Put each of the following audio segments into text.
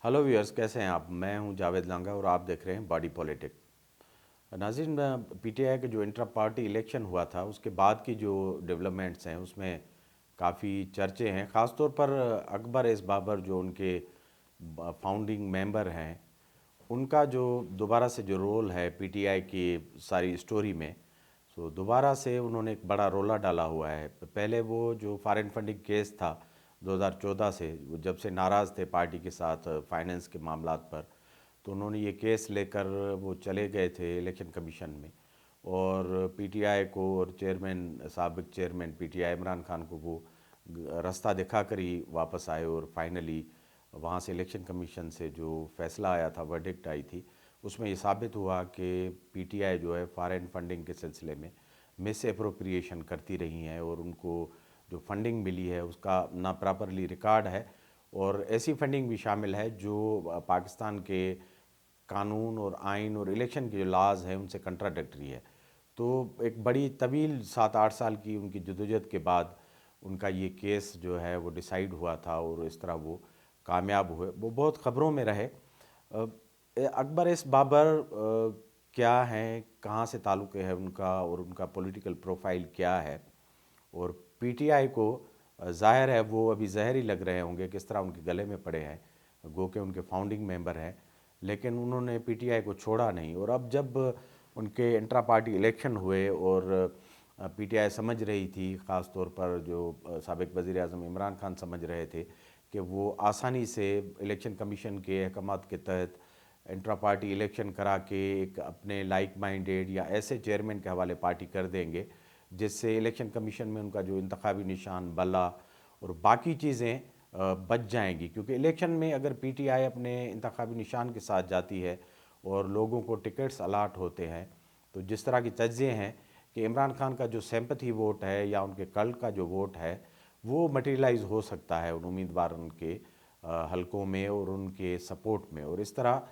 Hello viewers, कैसे हैं आप। मैं हूं जावेद लांगा और आप देख रहे हैं बॉडी पॉलिटिक। नाज़रीन, पीटीआई के जो इंट्रा पार्टी इलेक्शन हुआ था उसके बाद की जो डेवलपमेंट्स हैं उसमें काफ़ी चर्चे हैं। ख़ास तौर पर अकबर एस बाबर जो उनके फाउंडिंग मेंबर हैं, उनका जो दोबारा से जो रोल है पीटीआई की सारी स्टोरी में, सो दोबारा से उन्होंने एक बड़ा रोला डाला हुआ है। पहले वो जो फॉरेन फंडिंग केस था 2014 से, वो जब से नाराज़ थे पार्टी के साथ फाइनेंस के मामलात पर, तो उन्होंने ये केस लेकर वो चले गए थे इलेक्शन कमीशन में, और पीटीआई को और साबिक चेयरमैन पीटीआई इमरान खान को वो रास्ता दिखाकर ही वापस आए। और फाइनली वहाँ से इलेक्शन कमीशन से जो फैसला आया था, वर्डिक्ट आई थी, उसमें ये साबित हुआ कि पीटीआई जो है फॉरेन फंडिंग के सिलसिले में मिस अप्रोप्रिएशन करती रही हैं, और उनको जो फंडिंग मिली है उसका ना प्रॉपरली रिकॉर्ड है, और ऐसी फंडिंग भी शामिल है जो पाकिस्तान के कानून और आइन और इलेक्शन के जो लाज हैं उनसे कंट्राडिक्टरी है। तो एक बड़ी तवील 7-8 साल की उनकी जदोजहद के बाद उनका ये केस जो है वो डिसाइड हुआ था, और इस तरह वो कामयाब हुए। वो बहुत ख़बरों में रहे। अकबर एस बाबर क्या हैं, कहाँ से ताल्लुक़ है उनका, और उनका पॉलिटिकल प्रोफाइल क्या है, और पीटीआई को ज़ाहिर है वो अभी जहर ही लग रहे होंगे किस तरह उनके गले में पड़े हैं, गो के उनके फाउंडिंग मेंबर हैं, लेकिन उन्होंने पीटीआई को छोड़ा नहीं। और अब जब उनके इंट्रा पार्टी इलेक्शन हुए और पीटीआई समझ रही थी, ख़ास तौर पर जो साबिक वज़ीर आज़म इमरान खान समझ रहे थे कि वो आसानी से इलेक्शन कमीशन के अहकामात के तहत इंट्रा पार्टी इलेक्शन करा के एक अपने लाइक माइंडेड या ऐसे चेयरमैन के हवाले पार्टी कर देंगे जिससे इलेक्शन कमीशन में उनका जो इंतखाबी निशान, बल्ला और बाकी चीज़ें बच जाएंगी। क्योंकि इलेक्शन में अगर पीटीआई अपने इंतखाबी निशान के साथ जाती है और लोगों को टिकट्स अलाट होते हैं, तो जिस तरह की तज्ज़िए हैं कि इमरान खान का जो सिंपैथी वोट है या उनके कल्ट का जो वोट है वो मटेरियलाइज हो सकता है उन उम्मीदवारों के हलकों में और उनके सपोर्ट में, और इस तरह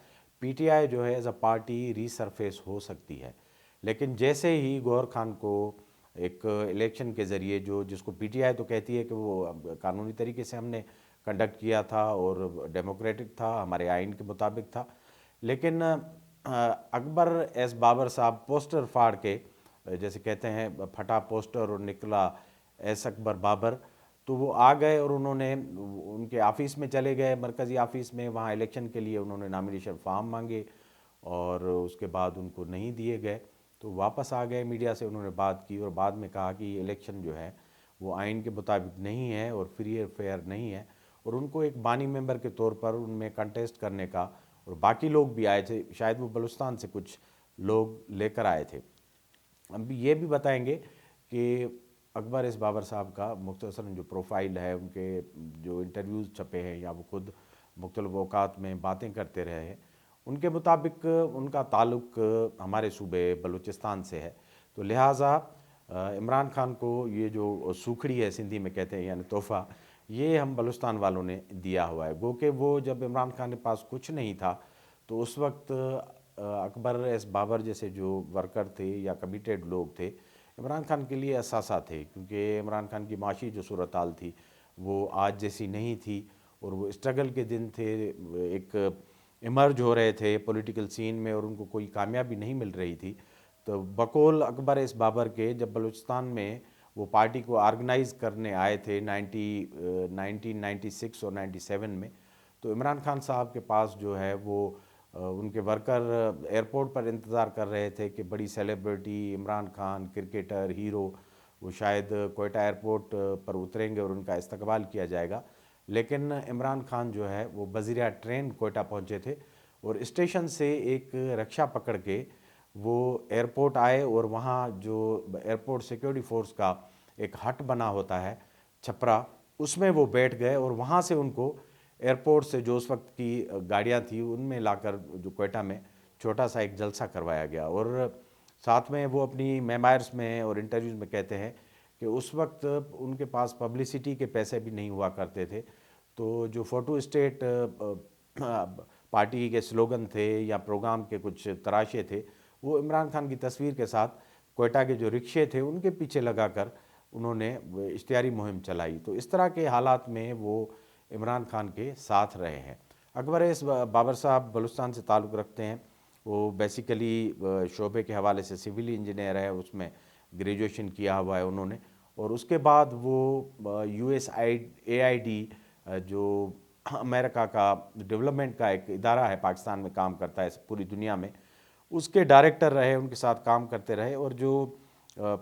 पीटीआई जो है एज अ पार्टी रीसरफेस हो सकती है। लेकिन जैसे ही गौहर खान को एक इलेक्शन के ज़रिए, जो जिसको पीटीआई तो कहती है कि वो कानूनी तरीके से हमने कंडक्ट किया था और डेमोक्रेटिक था, हमारे आइन के मुताबिक था, लेकिन अकबर एस बाबर साहब पोस्टर फाड़ के, जैसे कहते हैं फटा पोस्टर और निकला एस अकबर बाबर, तो वो आ गए और उन्होंने उनके ऑफिस में चले गए, मरकज़ी ऑफिस में, वहाँ इलेक्शन के लिए उन्होंने नॉमिनेशन फॉर्म मांगे और उसके बाद उनको नहीं दिए गए। तो वापस आ गए, मीडिया से उन्होंने बात की और बाद में कहा कि ये इलेक्शन जो है वो आइन के मुताबिक नहीं है और फ्री और फेयर नहीं है, और उनको एक बानी मेंबर के तौर पर उनमें कंटेस्ट करने का, और बाकी लोग भी आए थे, शायद वो बलूचिस्तान से कुछ लोग लेकर आए थे। हम भी ये भी बताएंगे कि अकबर इस बाबर साहब का मुख्तसरन जो प्रोफाइल है, उनके जो इंटरव्यूज़ छपे हैं या वो खुद मुख्तलिफ औकात में बातें करते रहे हैं, उनके मुताबिक उनका ताल्लुक़ हमारे सूबे बलूचिस्तान से है। तो लिहाजा इमरान खान को ये जो सूखड़ी है, सिंधी में कहते हैं, यानी तोहफ़ा, ये हम बलूचिस्तान वालों ने दिया हुआ है। गो कि वो जब इमरान खान के पास कुछ नहीं था तो उस वक्त अकबर एस बाबर जैसे जो वर्कर थे या कमिटेड लोग थे, इमरान खान के लिए असासा थे, क्योंकि इमरान खान की माशी जो सूरत हाल थी वो आज जैसी नहीं थी, और वो स्ट्रगल के दिन थे, एक इमर्ज हो रहे थे पॉलिटिकल सीन में और उनको कोई कामयाबी नहीं मिल रही थी। तो बकौल अकबर इस बाबर के जब बलूचिस्तान में वो पार्टी को ऑर्गेनाइज़ करने आए थे 1996 और 97 में, तो इमरान खान साहब के पास जो है वो उनके वर्कर एयरपोर्ट पर इंतज़ार कर रहे थे कि बड़ी celebrity Imran Khan, cricketer, hero, वो शायद कोयटा एयरपोर्ट पर उतरेंगे और उनका इस्तकबाल किया जाएगा। लेकिन इमरान खान जो है वो बज़िरिया ट्रेन कोयटा पहुंचे थे और स्टेशन से एक रिक्शा पकड़ के वो एयरपोर्ट आए, और वहाँ जो एयरपोर्ट सिक्योरिटी फोर्स का एक हट बना होता है, छपरा, उसमें वो बैठ गए, और वहाँ से उनको एयरपोर्ट से जो उस वक्त की गाड़ियाँ थी उनमें लाकर जो कोयटा में छोटा सा एक जलसा करवाया गया। और साथ में वो अपनी मेमोयर्स में और इंटरव्यूज़ में कहते हैं कि उस वक्त उनके पास पब्लिसिटी के पैसे भी नहीं हुआ करते थे, तो जो फ़ोटो स्टेट पार्टी के स्लोगन थे या प्रोग्राम के कुछ तराशे थे, वो इमरान खान की तस्वीर के साथ कोयटा के जो रिक्शे थे उनके पीछे लगाकर उन्होंने इश्तिहारी मुहिम चलाई। तो इस तरह के हालात में वो इमरान खान के साथ रहे हैं। اکبر ایس بابر صاحب بلوچستان سے تعلق رکھتے ہیں. وہ بیسیکلی شعبے کے حوالے سے سول انجینئر ہے, اس میں گریجویشن کیا ہوا ہے انہوں نے, اور اس کے بعد وہ USAID جو امریکہ کا ڈیولپمنٹ کا ایک ادارہ ہے پاکستان میں کام کرتا ہے پوری دنیا میں, اس کے ڈائریکٹر رہے, ان کے ساتھ کام کرتے رہے. اور جو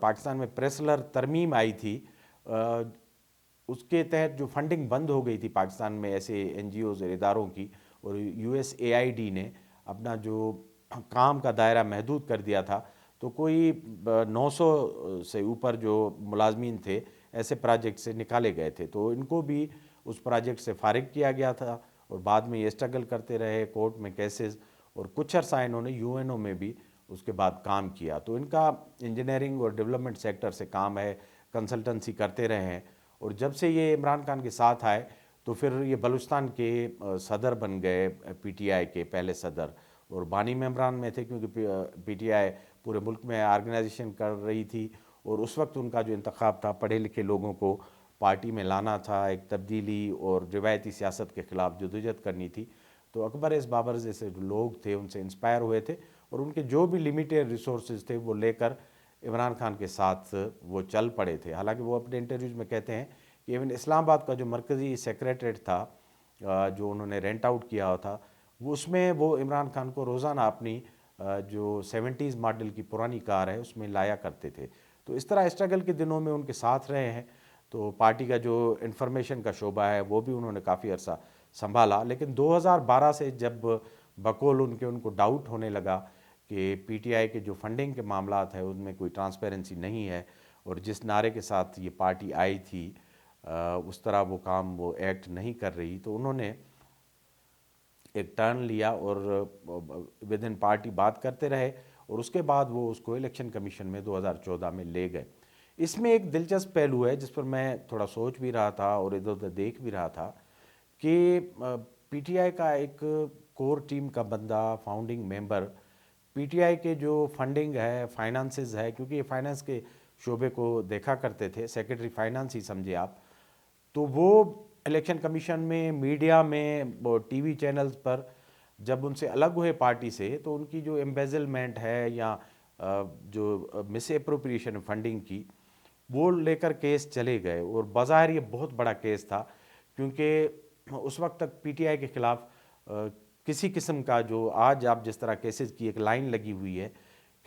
پاکستان میں پریسلر ترمیم آئی تھی اس کے تحت جو فنڈنگ بند ہو گئی تھی پاکستان میں ایسے NGOز اور اداروں کی, اور USAID نے اپنا جو کام کا دائرہ محدود کر دیا تھا, تو کوئی 900 سے اوپر جو ملازمین تھے ایسے پروجیکٹ سے نکالے گئے تھے. تو ان کو بھی اس پروجیکٹ سے فارغ کیا گیا تھا, اور بعد میں یہ اسٹرگل کرتے رہے کورٹ میں کیسز, اور کچھ عرصہ انہوں نے UNO میں بھی اس کے بعد کام کیا. تو ان کا انجینئرنگ اور ڈیولپمنٹ سیکٹر سے کام ہے, کنسلٹنسی کرتے رہے ہیں. اور جب سے یہ عمران خان کے ساتھ آئے تو پھر یہ بلوچستان کے صدر بن گئے, PTI کے پہلے صدر, اور بانی ممبران میں تھے کیونکہ PTI پورے ملک میں آرگنائزیشن کر رہی تھی, اور اس وقت ان کا جو انتخاب تھا پڑھے لکھے لوگوں کو پارٹی میں لانا تھا, ایک تبدیلی اور روایتی سیاست کے خلاف جدوجہد کرنی تھی. تو اکبر ایس بابر جیسے جو لوگ تھے ان سے انسپائر ہوئے تھے, اور ان کے جو بھی لیمیٹڈ ریسورسز تھے وہ لے کر عمران خان کے ساتھ وہ چل پڑے تھے. حالانکہ وہ اپنے انٹرویوز میں کہتے ہیں کہ ایون اسلام آباد کا جو مرکزی سیکریٹریٹ تھا جو انہوں نے رینٹ آؤٹ کیا ہوا تھا, وہ اس میں وہ عمران خان کو روزانہ اپنی جو 70s ماڈل کی پرانی کار ہے اس میں لایا کرتے تھے. تو اس طرح اسٹرگل کے دنوں میں ان کے ساتھ رہے ہیں. تو پارٹی کا جو انفارمیشن کا شعبہ ہے وہ بھی انہوں نے کافی عرصہ سنبھالا. لیکن 2012 سے جب بقول ان کو ڈاؤٹ ہونے لگا کہ PTI کے جو فنڈنگ کے معاملات ہیں ان میں کوئی ٹرانسپیرنسی نہیں ہے, اور جس نعرے کے ساتھ یہ پارٹی آئی تھی اس طرح وہ کام وہ ایکٹ نہیں کر رہی, تو انہوں نے ایک ٹرن لیا اور ود ان پارٹی بات کرتے رہے, اور اس کے بعد وہ اس کو الیکشن کمیشن میں 2014 میں لے گئے. اس میں ایک دلچسپ پہلو ہے جس پر میں تھوڑا سوچ بھی رہا تھا اور ادھر ادھر دیکھ بھی رہا تھا کہ PTI کا ایک کور ٹیم کا بندہ, فاؤنڈنگ ممبر, PTI کے جو فنڈنگ ہے, فائنانسز ہے, کیونکہ یہ فائنانس کے شعبے کو دیکھا کرتے تھے, سیکرٹری فائنانس ہی سمجھے آپ, تو وہ الیکشن کمیشن میں, میڈیا میں, TV چینلز پر جب ان سے الگ ہوئے پارٹی سے, تو ان کی جو ایمبیزلمنٹ ہے یا جو مس اپروپریشن فنڈنگ کی وہ لے کر کیس چلے گئے. اور بظاہر یہ بہت بڑا کیس تھا کیونکہ اس وقت تک PTI کے خلاف کسی قسم کا جو آج آپ جس طرح کیسز کی ایک لائن لگی ہوئی ہے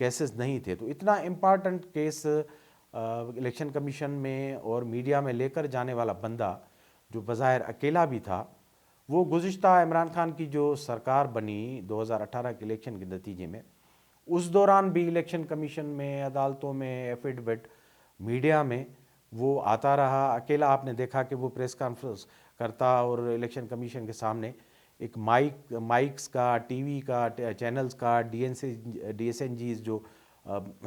کیسز نہیں تھے. تو اتنا امپارٹنٹ کیس الیکشن کمیشن میں اور میڈیا میں لے کر جانے والا بندہ جو بظاہر اکیلا بھی تھا, وہ گزشتہ عمران خان کی جو سرکار بنی 2018 کے الیکشن کے نتیجے میں, اس دوران بھی الیکشن کمیشن میں, عدالتوں میں, ایفیڈوٹ, میڈیا میں وہ آتا رہا اکیلا. آپ نے دیکھا کہ وہ پریس کانفرنس کرتا اور الیکشن کمیشن کے سامنے ایک مائکس کا, TV کا, چینلز کا, DSNGs جو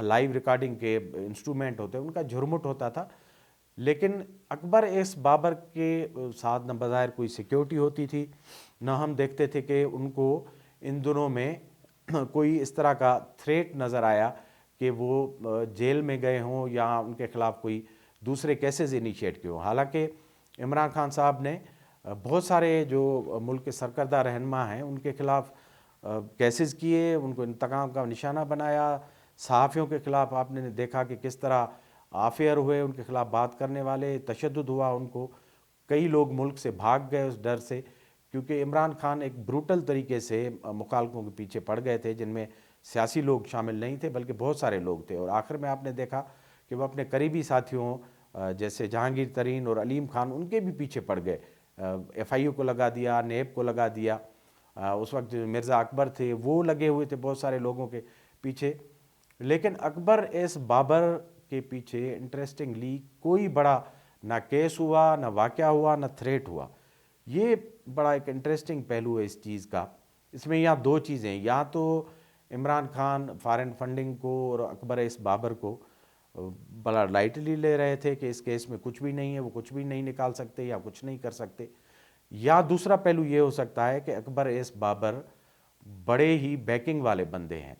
لائیو ریکارڈنگ کے انسٹرومنٹ ہوتے ہیں ان کا جھرمٹ ہوتا تھا. لیکن اکبر ایس بابر کے ساتھ نہ بظاہر کوئی سیکیورٹی ہوتی تھی, نہ ہم دیکھتے تھے کہ ان کو ان دنوں میں کوئی اس طرح کا تھریٹ نظر آیا کہ وہ جیل میں گئے ہوں یا ان کے خلاف کوئی دوسرے کیسز انیشیٹ کیے ہوں. حالانکہ عمران خان صاحب نے بہت سارے جو ملک کے سرکردہ رہنما ہیں ان کے خلاف کیسز کیے, ان کو انتقام کا نشانہ بنایا. صحافیوں کے خلاف آپ نے دیکھا کہ کس طرح آفیئر ہوئے, ان کے خلاف بات کرنے والے, تشدد ہوا ان کو. کئی لوگ ملک سے بھاگ گئے اس ڈر سے کیونکہ عمران خان ایک بروٹل طریقے سے مخالفوں کے پیچھے پڑ گئے تھے, جن میں سیاسی لوگ شامل نہیں تھے بلکہ بہت سارے لوگ تھے. اور آخر میں آپ نے دیکھا کہ وہ اپنے قریبی ساتھیوں جیسے جہانگیر ترین اور علیم خان ان کے بھی پیچھے پڑ گئے. FIU کو لگا دیا, نیب کو لگا دیا. اس وقت جو مرزا اکبر تھے وہ لگے ہوئے تھے بہت سارے لوگوں کے پیچھے. لیکن اکبر ایس بابر کے پیچھے انٹرسٹنگلی کوئی بڑا نہ کیس ہوا, نہ واقعہ ہوا, نہ تھریٹ ہوا. یہ بڑا ایک انٹرسٹنگ پہلو ہے اس چیز کا. اس میں یہاں دو چیزیں, یا تو عمران خان فارن فنڈنگ کو اور اکبر ایس بابر کو بڑا لائٹلی لے رہے تھے کہ اس کیس میں کچھ بھی نہیں ہے, وہ کچھ بھی نہیں نکال سکتے یا کچھ نہیں کر سکتے. یا دوسرا پہلو یہ ہو سکتا ہے کہ اکبر ایس بابر بڑے ہی بیکنگ والے بندے ہیں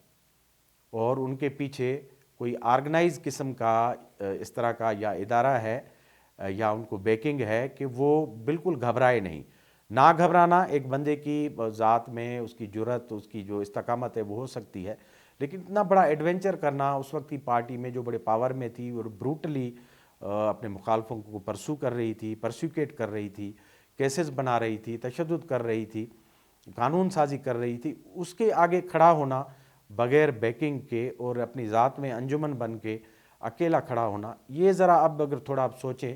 اور ان کے پیچھے کوئی آرگنائز قسم کا اس طرح کا یا ادارہ ہے یا ان کو بیکنگ ہے کہ وہ بالکل گھبرائے نہیں. ना घबराना एक बंदे की ज़ात में उसकी जुर्रत, उसकी जो इस्तकामत है वो हो सकती है, लेकिन इतना बड़ा एडवेंचर करना उस वक्त की पार्टी में जो बड़े पावर में थी और ब्रूटली अपने मुखालफों को परसू कर रही थी, परसिक्यूट कर रही थी, केसेस बना रही थी, तशद्दुद कर रही थी, कानून साजी कर रही थी, उसके आगे खड़ा होना बग़ैर बैकिंग के और अपनी ज़ात में अंजुमन बन के अकेला खड़ा होना, ये ज़रा अब अगर थोड़ा आप सोचें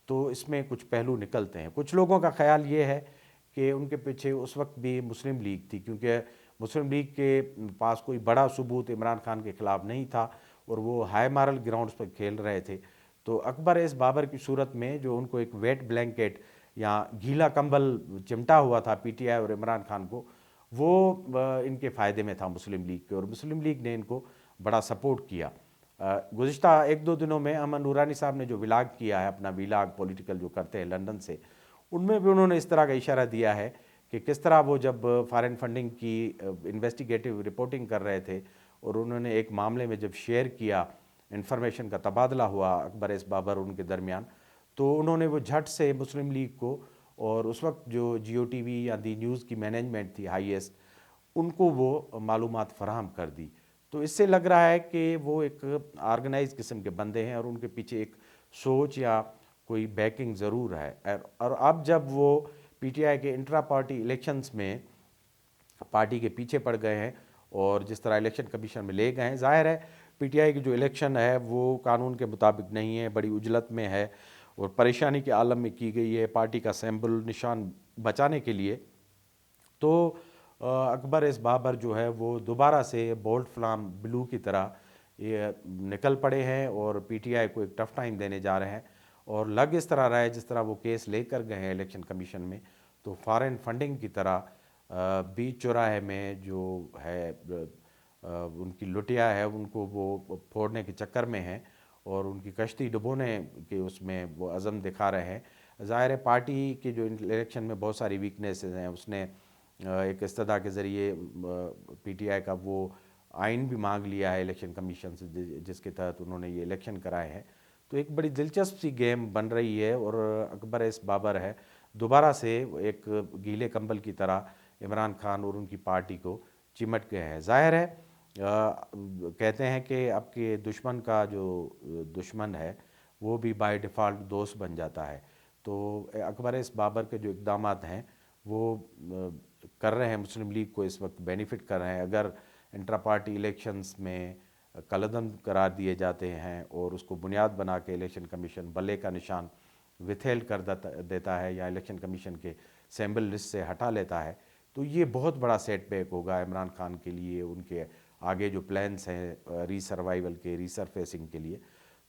तो इसमें कुछ पहलू निकलते हैं। कुछ लोगों का ख़्याल ये है कि उनके पीछे उस वक्त भी मुस्लिम लीग थी, क्योंकि मुस्लिम लीग के पास कोई बड़ा सबूत इमरान खान के ख़िलाफ़ नहीं था और वो हाई मारल ग्राउंड्स पर खेल रहे थे। तो अकबर एस बाबर की सूरत में जो उनको एक वेट ब्लैंकेट या गीला कंबल चिमटा हुआ था पीटीआई और इमरान खान को, वो इनके फ़ायदे में था मुस्लिम लीग के, और मुस्लिम लीग ने इनको बड़ा सपोर्ट किया। गुज़िश्ता एक दो दिनों में अमन नूरानी साहब ने जो विलाग किया है, अपना विलाग पॉलिटिकल जो करते हैं लंदन से, उनमें भी उन्होंने इस तरह का इशारा दिया है कि किस तरह वो जब फॉरेन फंडिंग की इन्वेस्टिगेटिव रिपोर्टिंग कर रहे थे और उन्होंने एक मामले में जब शेयर किया, इन्फॉर्मेशन का तबादला हुआ अकबर एस बाबर उनके दरमियान, तो उन्होंने वो झट से मुस्लिम लीग को और उस वक्त जो GOTV या दी न्यूज़ की मैनेजमेंट थी हाईएस्ट, उनको वो मालूमात फराहम कर दी। तो इससे लग रहा है कि वो एक ऑर्गेनाइज किस्म के बंदे हैं और उनके पीछे एक सोच या कोई बैकिंग ज़रूर है। और अब जब वो पीटीआई के इंट्रा पार्टी इलेक्शंस में पार्टी के पीछे पड़ गए हैं और जिस तरह इलेक्शन कमीशन में ले गए हैं, जाहिर है पीटीआई की जो इलेक्शन है वो कानून के मुताबिक नहीं है, बड़ी उजलत में है और परेशानी के आलम में की गई है पार्टी का सिंबल निशान बचाने के लिए। तो अकबर एस बाबर जो है वो दोबारा से बोल्ट फ्लाम ब्लू की तरह ये निकल पड़े हैं और पीटीआई को एक टफ टाइम देने जा रहे हैं। और लग इस तरह रहा है जिस तरह वो केस लेकर गए हैं इलेक्शन कमीशन में, तो फॉरेन फंडिंग की तरह बीच चौराहे में जो है उनकी लुटिया है उनको वो फोड़ने के चक्कर में हैं और उनकी कश्ती डुबोने के उसमें वो अज़म दिखा रहे हैं। ज़ाहिर है पार्टी के जो इलेक्शन में बहुत सारी वीकनेसेस हैं, उसने एक इस्तदा के ज़रिए पीटीआई का वो आइन भी मांग लिया है इलेक्शन कमीशन से जिसके तहत उन्होंने ये इलेक्शन कराए हैं। तो एक बड़ी दिलचस्प सी गेम बन रही है और अकबर एस बाबर है दोबारा से एक गीले कंबल की तरह इमरान खान और उनकी पार्टी को चिमट गए हैं। ज़ाहिर है कहते हैं कि आपके दुश्मन का जो दुश्मन है वो भी बाय डिफ़ॉल्ट दोस्त बन जाता है। तो अकबर एस बाबर के जो इक़दामात हैं वो कर रहे हैं मुस्लिम लीग को इस वक्त बेनिफिट कर रहे हैं। अगर इंट्रा पार्टी इलेक्शंस में कलअदम करार दिए जाते हैं और उसको बुनियाद बना के इलेक्शन कमीशन बल्ले का निशान विथेल्ड कर देता है या इलेक्शन कमीशन के सैम्बल लिस्ट से हटा लेता है, तो ये बहुत बड़ा सेटबैक होगा इमरान खान के लिए, उनके आगे जो प्लान्स हैं रीसर्वाइवल के, रीसरफेसिंग के लिए।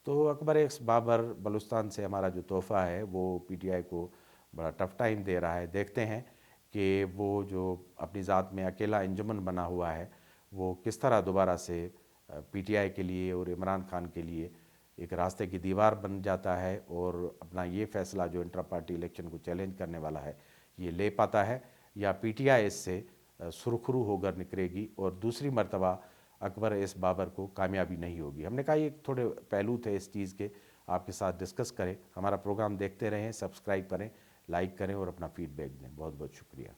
तो अकबर एस बाबर बलूचिस्तान से हमारा जो तोहफ़ा है वो पीटीआई को बड़ा टफ टाइम दे रहा है। देखते हैं कि वो जो अपनी ज़ात में अकेला अंजुमन बना हुआ है वो किस तरह दोबारा से पीटीआई के लिए और इमरान खान के लिए एक रास्ते की दीवार बन जाता है और अपना ये फ़ैसला जो इंट्रा पार्टी इलेक्शन को चैलेंज करने वाला है ये ले पाता है, या पीटीआई इससे सुरखरू होकर निकलेगी और दूसरी मर्तबा अकबर एस बाबर को कामयाबी नहीं होगी। हमने कहा ये थोड़े पहलू थे इस चीज़ के, आपके साथ डिस्कस करें। हमारा प्रोग्राम देखते रहें, सब्सक्राइब करें, लाइक करें और अपना फीडबैक दें। बहुत बहुत शुक्रिया।